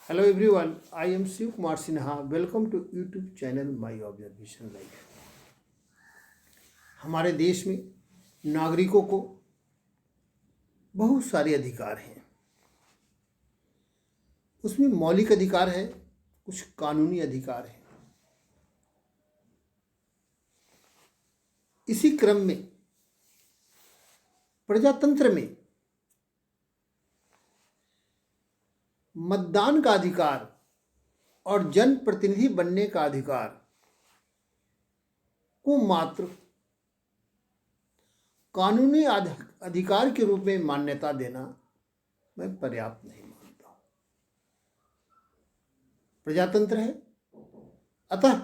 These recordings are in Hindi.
Hello everyone, I am Shiv Kumar Sinha. Welcome to YouTube channel My Observation Life. हमारे देश में नागरिकों को बहुत सारे अधिकार हैं। उसमें मौलिक अधिकार है, कुछ कानूनी अधिकार हैं। इसी क्रम में प्रजातंत्र में मतदान का अधिकार और जनप्रतिनिधि बनने का अधिकार को मात्र कानूनी अधिकार के रूप में मान्यता देना मैं पर्याप्त नहीं मानता हूं। प्रजातंत्र है, अतः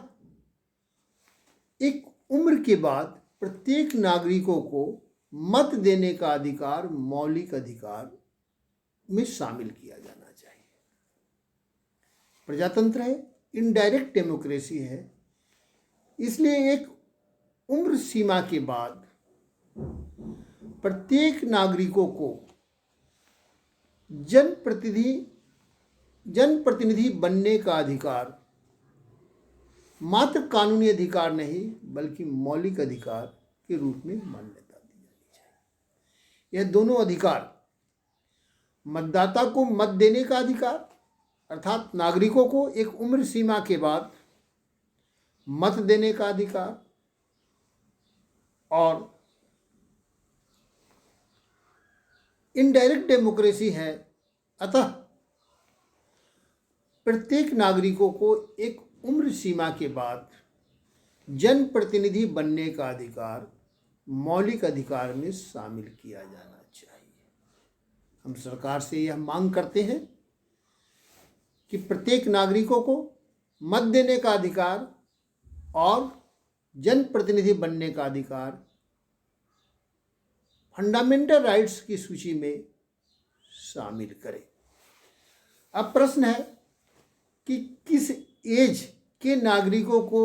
एक उम्र के बाद प्रत्येक नागरिकों को मत देने का अधिकार मौलिक अधिकार में शामिल किया जाना चाहिए। प्रजातंत्र है, इनडायरेक्ट डेमोक्रेसी है, इसलिए एक उम्र सीमा के बाद प्रत्येक नागरिकों को जनप्रतिनिधि बनने का अधिकार मात्र कानूनी अधिकार नहीं बल्कि मौलिक अधिकार के रूप में मान्यता दी जानी चाहिए। यह दोनों अधिकार, मतदाता को मत देने का अधिकार अर्थात नागरिकों को एक उम्र सीमा के बाद मत देने का अधिकार और इनडायरेक्ट डेमोक्रेसी है, अतः प्रत्येक नागरिकों को एक उम्र सीमा के बाद जनप्रतिनिधि बनने का अधिकार मौलिक अधिकार में शामिल किया जाना चाहिए। हम सरकार से यह मांग करते हैं कि प्रत्येक नागरिकों को मत देने का अधिकार और जनप्रतिनिधि बनने का अधिकार फंडामेंटल राइट्स की सूची में शामिल करें। अब प्रश्न है कि किस एज के नागरिकों को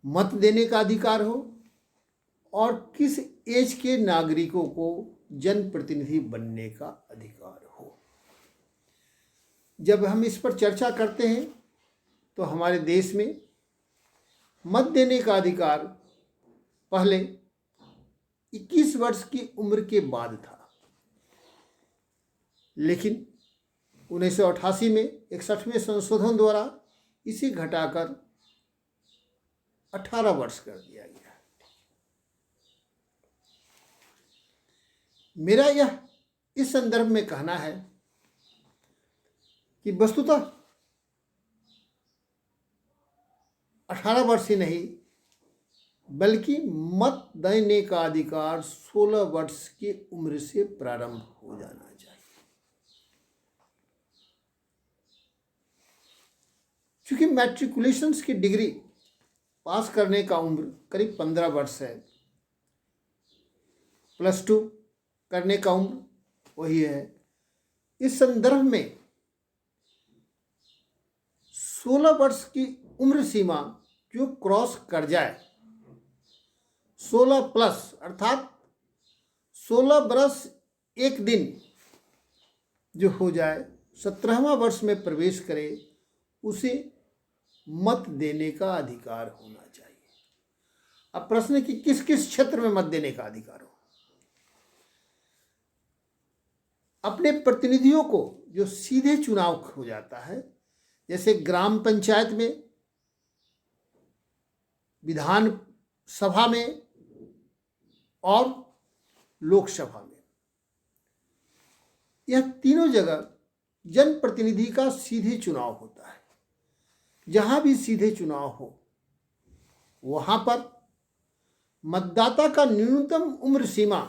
मत देने का अधिकार हो और किस एज के नागरिकों को जनप्रतिनिधि बनने का अधिकार हो। जब हम इस पर चर्चा करते हैं तो हमारे देश में मत देने का अधिकार पहले 21 वर्ष की उम्र के बाद था, लेकिन 1988 में 61वें संशोधन द्वारा इसे घटाकर 18 वर्ष कर दिया गया। मेरा यह इस संदर्भ में कहना है कि वस्तुतः 18 वर्ष ही नहीं बल्कि मत देने का अधिकार 16 वर्ष की उम्र से प्रारंभ हो जाना चाहिए। चूंकि मैट्रिकुलेशंस की डिग्री पास करने का उम्र करीब 15 वर्ष है, +2 करने का उम्र वही है। इस संदर्भ में 16 वर्ष की उम्र सीमा जो क्रॉस कर जाए, 16 प्लस अर्थात 16 बरस एक दिन जो हो जाए, 17वां वर्ष में प्रवेश करे, उसे मत देने का अधिकार होना चाहिए। अब प्रश्न है कि किस किस क्षेत्र में मत देने का अधिकार हो। अपने प्रतिनिधियों को जो सीधे चुनाव हो जाता है, जैसे ग्राम पंचायत में, विधान सभा में और लोकसभा में, यह तीनों जगह जनप्रतिनिधि का सीधे चुनाव होता है। जहां भी सीधे चुनाव हो वहां पर मतदाता का न्यूनतम उम्र सीमा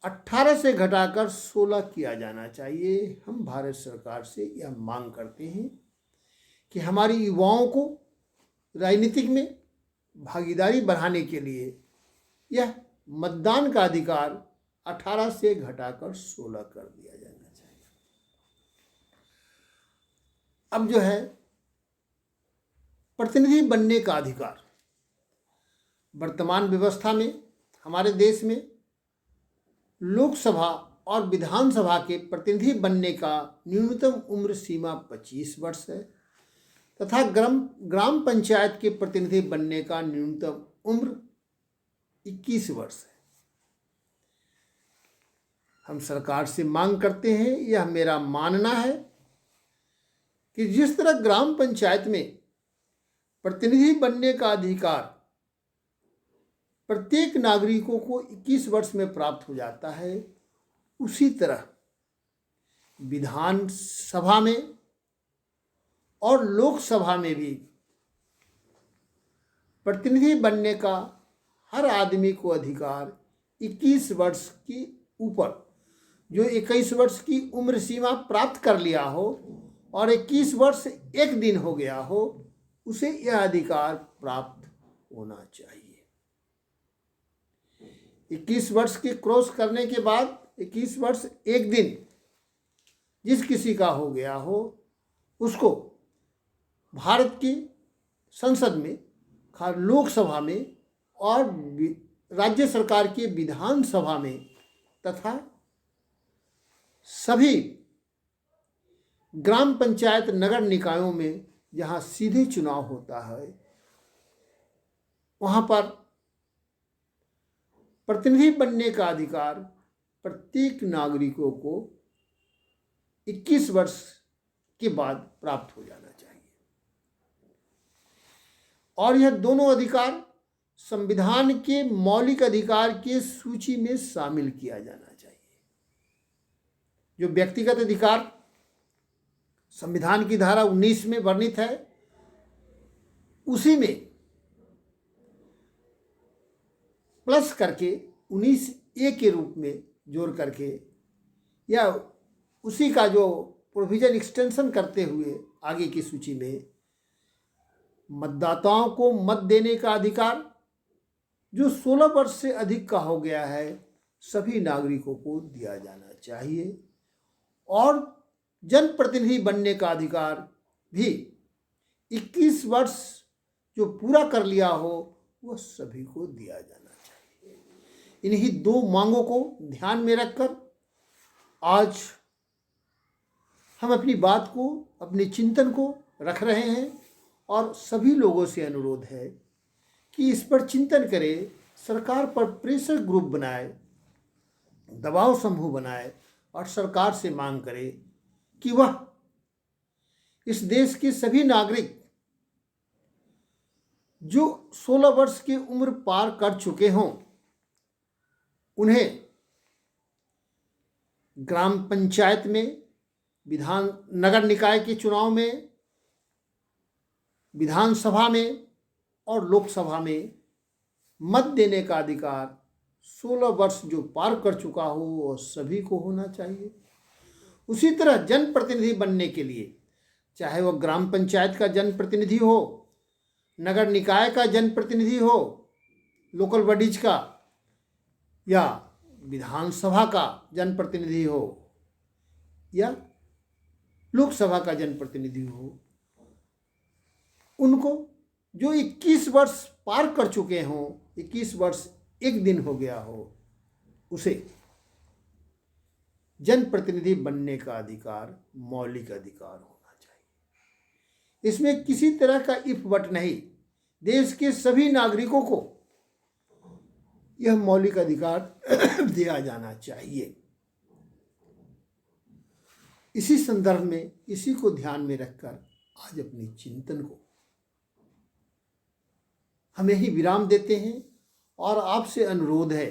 18 से घटाकर 16 किया जाना चाहिए। हम भारत सरकार से यह मांग करते हैं कि हमारी युवाओं को राजनीतिक में भागीदारी बढ़ाने के लिए यह मतदान का अधिकार 18 से घटाकर 16 कर दिया जाना चाहिए। अब जो है प्रतिनिधि बनने का अधिकार, वर्तमान व्यवस्था में हमारे देश में लोकसभा और विधानसभा के प्रतिनिधि बनने का न्यूनतम उम्र सीमा 25 वर्ष है तथा ग्राम पंचायत के प्रतिनिधि बनने का न्यूनतम उम्र 21 वर्ष है। हम सरकार से मांग करते हैं, यह मेरा मानना है कि जिस तरह ग्राम पंचायत में प्रतिनिधि बनने का अधिकार प्रत्येक नागरिकों को 21 वर्ष में प्राप्त हो जाता है, उसी तरह विधानसभा में और लोकसभा में भी प्रतिनिधि बनने का हर आदमी को अधिकार 21 वर्ष की ऊपर, जो 21 वर्ष की उम्र सीमा प्राप्त कर लिया हो और 21 वर्ष एक दिन हो गया हो, उसे यह अधिकार प्राप्त होना चाहिए। 21 वर्ष के क्रॉस करने के बाद 21 वर्ष एक दिन जिस किसी का हो गया हो, उसको भारत की संसद में, लोकसभा में और राज्य सरकार की विधानसभा में तथा सभी ग्राम पंचायत नगर निकायों में जहाँ सीधे चुनाव होता है, वहाँ पर प्रतिनिधि बनने का अधिकार प्रत्येक नागरिकों को 21 वर्ष के बाद प्राप्त हो जाना चाहिए और यह दोनों अधिकार संविधान के मौलिक अधिकार के सूची में शामिल किया जाना चाहिए। जो व्यक्तिगत अधिकार संविधान की धारा 19 में वर्णित है, उसी में प्लस करके 19A के रूप में जोड़ करके या उसी का जो प्रोविजन एक्सटेंशन करते हुए आगे की सूची में मतदाताओं को मत देने का अधिकार जो 16 वर्ष से अधिक का हो गया है, सभी नागरिकों को दिया जाना चाहिए और जनप्रतिनिधि बनने का अधिकार भी 21 वर्ष जो पूरा कर लिया हो वह सभी को दिया जाना चाहिए। इन्हीं दो मांगों को ध्यान में रखकर आज हम अपनी बात को, अपने चिंतन को रख रहे हैं और सभी लोगों से अनुरोध है कि इस पर चिंतन करें, सरकार पर प्रेशर ग्रुप बनाए, दबाव समूह बनाए और सरकार से मांग करे कि वह इस देश के सभी नागरिक जो 16 वर्ष की उम्र पार कर चुके हों, उन्हें ग्राम पंचायत में, नगर निकाय के चुनाव में, विधानसभा में और लोकसभा में मत देने का अधिकार 16 वर्ष जो पार कर चुका हो वो सभी को होना चाहिए। उसी तरह जनप्रतिनिधि बनने के लिए, चाहे वह ग्राम पंचायत का जनप्रतिनिधि हो, नगर निकाय का जनप्रतिनिधि हो, लोकल बॉडीज का, या विधानसभा का जनप्रतिनिधि हो या लोकसभा का जनप्रतिनिधि हो, उनको जो 21 वर्ष पार कर चुके हों, 21 वर्ष एक दिन हो गया हो, उसे जनप्रतिनिधि बनने का अधिकार मौलिक अधिकार होना चाहिए। इसमें किसी तरह का इफ बट नहीं, देश के सभी नागरिकों को यह मौलिक अधिकार दिया जाना चाहिए। इसी संदर्भ में, इसी को ध्यान में रखकर आज अपने चिंतन को हम यही विराम देते हैं और आपसे अनुरोध है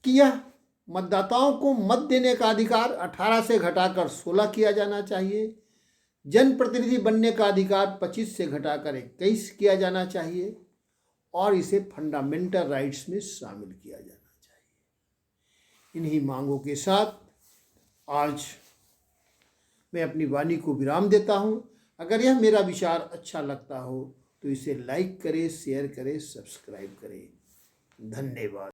कि यह मतदाताओं को मत देने का अधिकार 18 से घटाकर 16 किया जाना चाहिए, जनप्रतिनिधि बनने का अधिकार 25 से घटाकर 21 किया जाना चाहिए और इसे फंडामेंटल राइट्स में शामिल किया जाना चाहिए। इन्हीं मांगों के साथ आज मैं अपनी वाणी को विराम देता हूँ। अगर यह मेरा विचार अच्छा लगता हो तो इसे लाइक करें, शेयर करें, सब्सक्राइब करें। धन्यवाद।